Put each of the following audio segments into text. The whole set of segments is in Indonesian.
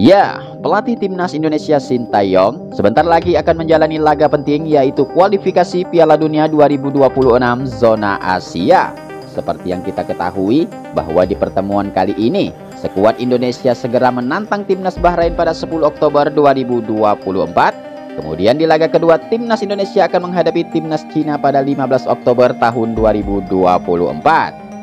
Ya, pelatih timnas Indonesia Sintayong sebentar lagi akan menjalani laga penting yaitu kualifikasi Piala Dunia 2026 zona Asia. Seperti yang kita ketahui bahwa di pertemuan kali ini skuad Indonesia segera menantang timnas Bahrain pada 10 Oktober 2024. Kemudian di laga kedua timnas Indonesia akan menghadapi timnas Cina pada 15 Oktober tahun 2024.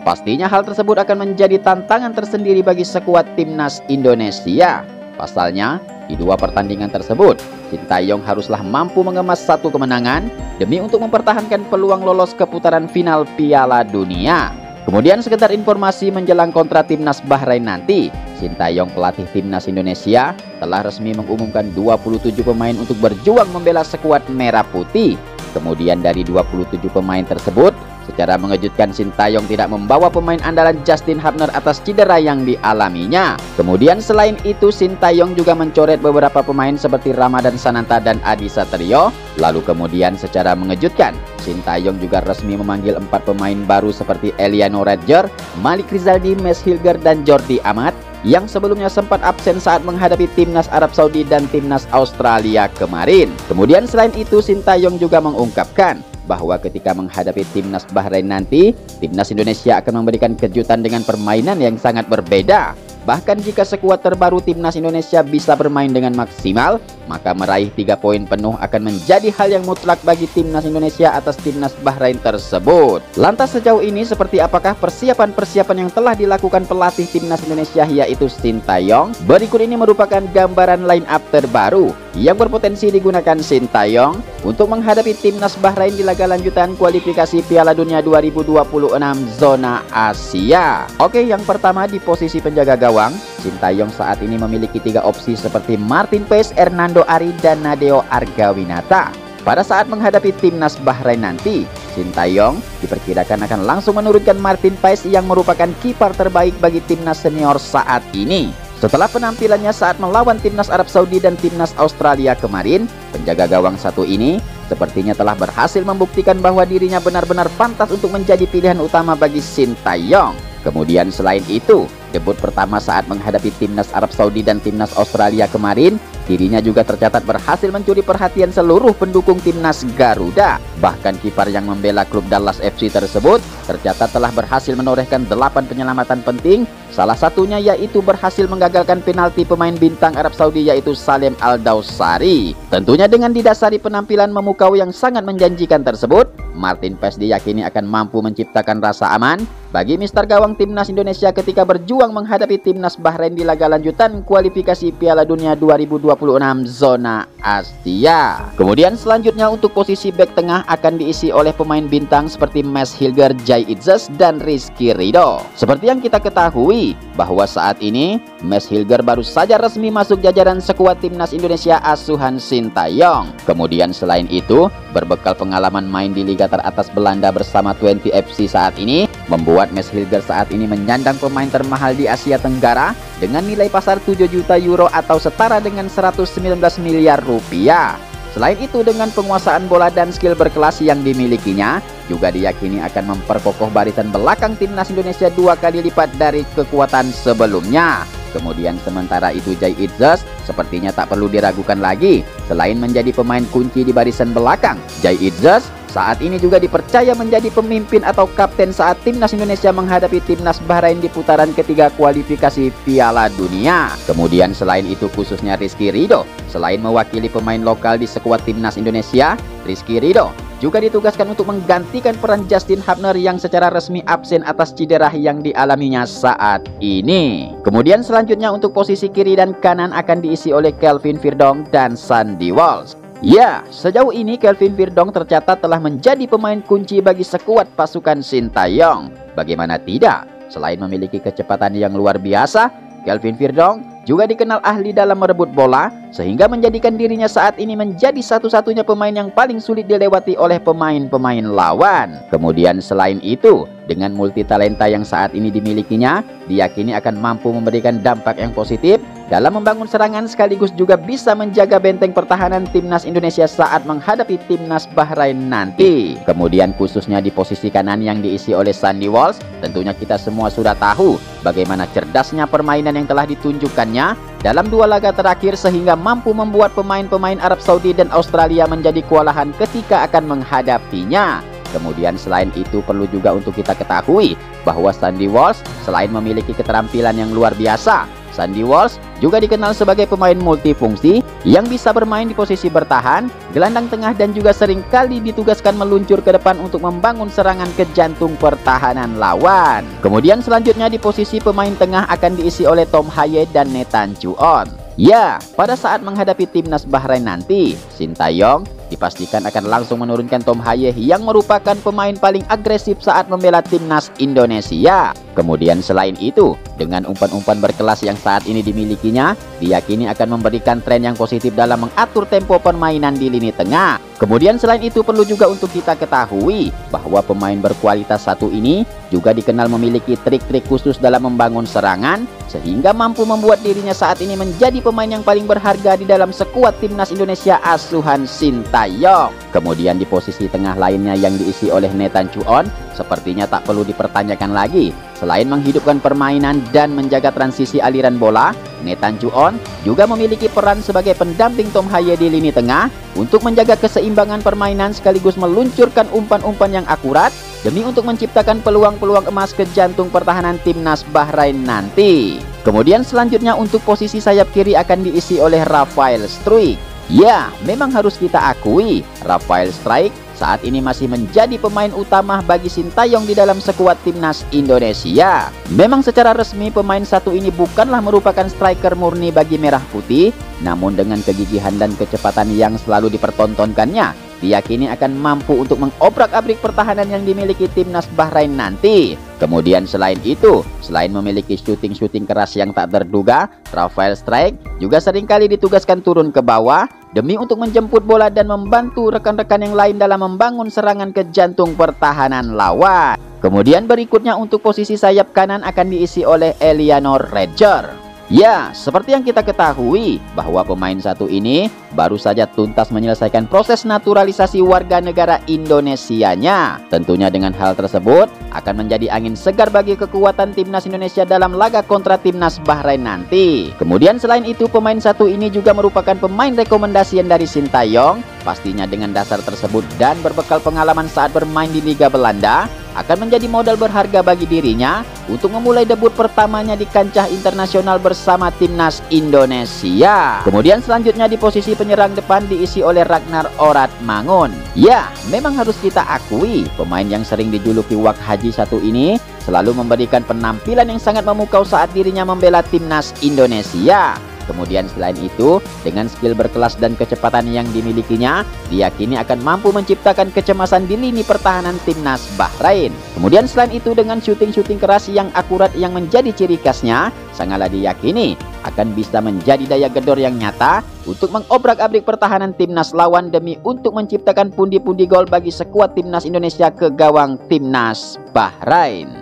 Pastinya hal tersebut akan menjadi tantangan tersendiri bagi skuad timnas Indonesia. Pasalnya, di dua pertandingan tersebut, Sintayong haruslah mampu mengemas satu kemenangan demi untuk mempertahankan peluang lolos ke putaran final Piala Dunia. Kemudian sekedar informasi menjelang kontra timnas Bahrain nanti, Sintayong pelatih timnas Indonesia telah resmi mengumumkan 27 pemain untuk berjuang membela skuad merah putih. Kemudian dari 27 pemain tersebut, secara mengejutkan Sintayong tidak membawa pemain andalan Justin Hubner atas cedera yang dialaminya. Kemudian selain itu Sintayong juga mencoret beberapa pemain seperti Ramadan Sananta dan Adi Satrio. Lalu kemudian secara mengejutkan Sintayong juga resmi memanggil 4 pemain baru seperti Eliano Redger, Malik Rizaldi, Mes Hilger dan Jordi Amat yang sebelumnya sempat absen saat menghadapi timnas Arab Saudi dan timnas Australia kemarin. Kemudian selain itu Sintayong juga mengungkapkan bahwa ketika menghadapi timnas Bahrain nanti, timnas Indonesia akan memberikan kejutan dengan permainan yang sangat berbeda. Bahkan jika skuad terbaru timnas Indonesia bisa bermain dengan maksimal, maka meraih 3 poin penuh akan menjadi hal yang mutlak bagi timnas Indonesia atas timnas Bahrain tersebut. Lantas sejauh ini seperti apakah persiapan-persiapan yang telah dilakukan pelatih timnas Indonesia yaitu Sintayong? Berikut ini merupakan gambaran line up terbaru yang berpotensi digunakan Sintayong untuk menghadapi timnas Bahrain di laga lanjutan kualifikasi Piala Dunia 2026 zona Asia. Oke, yang pertama di posisi penjaga gawang, Sintayong saat ini memiliki 3 opsi seperti Martin Paes, Hernando Ari, dan Nadeo Argawinata. Pada saat menghadapi timnas Bahrain nanti, Sintayong diperkirakan akan langsung menurunkan Martin Paes yang merupakan kiper terbaik bagi timnas senior saat ini. Setelah penampilannya saat melawan timnas Arab Saudi dan timnas Australia kemarin, penjaga gawang satu ini sepertinya telah berhasil membuktikan bahwa dirinya benar-benar pantas untuk menjadi pilihan utama bagi Sintayong. Kemudian selain itu, debut pertama saat menghadapi timnas Arab Saudi dan timnas Australia kemarin, dirinya juga tercatat berhasil mencuri perhatian seluruh pendukung timnas Garuda. Bahkan kiper yang membela klub Dallas FC tersebut tercatat telah berhasil menorehkan 8 penyelamatan penting. Salah satunya yaitu berhasil menggagalkan penalti pemain bintang Arab Saudi yaitu Salem Al-Dawsari. Tentunya dengan didasari penampilan memukau yang sangat menjanjikan tersebut, Martin Paes diyakini akan mampu menciptakan rasa aman bagi mister gawang timnas Indonesia ketika berjuang menghadapi timnas Bahrain di laga lanjutan kualifikasi Piala Dunia 2026 zona Asia. Kemudian selanjutnya untuk posisi bek tengah akan diisi oleh pemain bintang seperti Mes Hilger, Jai Itzes, dan Rizky Ridho. Seperti yang kita ketahui bahwa saat ini Mes Hilger baru saja resmi masuk jajaran skuad timnas Indonesia asuhan Sintayong. Kemudian selain itu, berbekal pengalaman main di liga teratas Belanda bersama Twente FC saat ini, membuat Mes Hilger saat ini menyandang pemain termahal di Asia Tenggara dengan nilai pasar 7 juta euro atau setara dengan 119 miliar rupiah. Selain itu, dengan penguasaan bola dan skill berkelas yang dimilikinya, juga diyakini akan memperkokoh barisan belakang timnas Indonesia 2 kali lipat dari kekuatan sebelumnya. Kemudian sementara itu Jai Itzes sepertinya tak perlu diragukan lagi. Selain menjadi pemain kunci di barisan belakang, Jai Itzes saat ini juga dipercaya menjadi pemimpin atau kapten saat timnas Indonesia menghadapi timnas Bahrain di putaran ketiga kualifikasi Piala Dunia. Kemudian selain itu khususnya Rizky Ridho, selain mewakili pemain lokal di skuad timnas Indonesia, Rizky Ridho juga ditugaskan untuk menggantikan peran Justin Hubner yang secara resmi absen atas cedera yang dialaminya saat ini. Kemudian selanjutnya untuk posisi kiri dan kanan akan diisi oleh Kelvin Verdonk dan Sandy Walsh. Ya, sejauh ini Kelvin Verdonk tercatat telah menjadi pemain kunci bagi skuad pasukan Sintayong. Bagaimana tidak? Selain memiliki kecepatan yang luar biasa, Kelvin Verdonk juga dikenal ahli dalam merebut bola, sehingga menjadikan dirinya saat ini menjadi satu-satunya pemain yang paling sulit dilewati oleh pemain-pemain lawan. Kemudian selain itu, dengan multi talenta yang saat ini dimilikinya, diyakini akan mampu memberikan dampak yang positif dalam membangun serangan sekaligus juga bisa menjaga benteng pertahanan timnas Indonesia saat menghadapi timnas Bahrain nanti. Kemudian khususnya di posisi kanan yang diisi oleh Sandy Walsh, tentunya kita semua sudah tahu bagaimana cerdasnya permainan yang telah ditunjukkannya dalam 2 laga terakhir sehingga mampu membuat pemain-pemain Arab Saudi dan Australia menjadi kewalahan ketika akan menghadapinya. Kemudian selain itu perlu juga untuk kita ketahui bahwa Sandy Walsh selain memiliki keterampilan yang luar biasa, Sandy Walsh juga dikenal sebagai pemain multifungsi yang bisa bermain di posisi bertahan, gelandang tengah dan juga seringkali ditugaskan meluncur ke depan untuk membangun serangan ke jantung pertahanan lawan. Kemudian selanjutnya di posisi pemain tengah akan diisi oleh Tom Haye dan Nathan Chuon. Ya, pada saat menghadapi timnas Bahrain nanti, Sintayong dipastikan akan langsung menurunkan Tom Haye yang merupakan pemain paling agresif saat membela timnas Indonesia. Kemudian selain itu, dengan umpan-umpan berkelas yang saat ini dimilikinya, diyakini akan memberikan tren yang positif dalam mengatur tempo permainan di lini tengah. Kemudian selain itu perlu juga untuk kita ketahui bahwa pemain berkualitas satu ini juga dikenal memiliki trik-trik khusus dalam membangun serangan sehingga mampu membuat dirinya saat ini menjadi pemain yang paling berharga di dalam skuad timnas Indonesia asuhan Sintayong. Kemudian di posisi tengah lainnya yang diisi oleh Nathan Chuon sepertinya tak perlu dipertanyakan lagi. Selain menghidupkan permainan dan menjaga transisi aliran bola, Nathan Chuon juga memiliki peran sebagai pendamping Tom Haye di lini tengah untuk menjaga keseimbangan permainan sekaligus meluncurkan umpan-umpan yang akurat demi untuk menciptakan peluang-peluang emas ke jantung pertahanan timnas Bahrain nanti. Kemudian selanjutnya untuk posisi sayap kiri akan diisi oleh Rafael Struijk. Ya, memang harus kita akui, Rafael Struijk saat ini masih menjadi pemain utama bagi Sintayong di dalam skuad timnas Indonesia. Memang secara resmi pemain satu ini bukanlah merupakan striker murni bagi Merah Putih, namun dengan kegigihan dan kecepatan yang selalu dipertontonkannya, diyakini akan mampu untuk mengobrak-abrik pertahanan yang dimiliki timnas Bahrain nanti. Kemudian selain itu, selain memiliki syuting-syuting keras yang tak terduga, Rafael Struijk juga seringkali ditugaskan turun ke bawah demi untuk menjemput bola dan membantu rekan-rekan yang lain dalam membangun serangan ke jantung pertahanan lawan. Kemudian berikutnya untuk posisi sayap kanan akan diisi oleh Elianor Redger. Ya, seperti yang kita ketahui bahwa pemain satu ini baru saja tuntas menyelesaikan proses naturalisasi warga negara Indonesianya. Tentunya dengan hal tersebut akan menjadi angin segar bagi kekuatan timnas Indonesia dalam laga kontra timnas Bahrain nanti. Kemudian selain itu pemain satu ini juga merupakan pemain rekomendasian dari Sintayong. Pastinya dengan dasar tersebut dan berbekal pengalaman saat bermain di Liga Belanda, akan menjadi modal berharga bagi dirinya untuk memulai debut pertamanya di kancah internasional bersama timnas Indonesia. Kemudian selanjutnya di posisi penyerang depan diisi oleh Ragnar Oratmangun. Ya, memang harus kita akui pemain yang sering dijuluki Wak Haji satu ini selalu memberikan penampilan yang sangat memukau saat dirinya membela timnas Indonesia. Kemudian selain itu, dengan skill berkelas dan kecepatan yang dimilikinya, diyakini akan mampu menciptakan kecemasan di lini pertahanan timnas Bahrain. Kemudian selain itu, dengan syuting-syuting keras yang akurat yang menjadi ciri khasnya, sangatlah diyakini akan bisa menjadi daya gedor yang nyata untuk mengobrak-abrik pertahanan timnas lawan demi untuk menciptakan pundi-pundi gol bagi skuad timnas Indonesia ke gawang timnas Bahrain.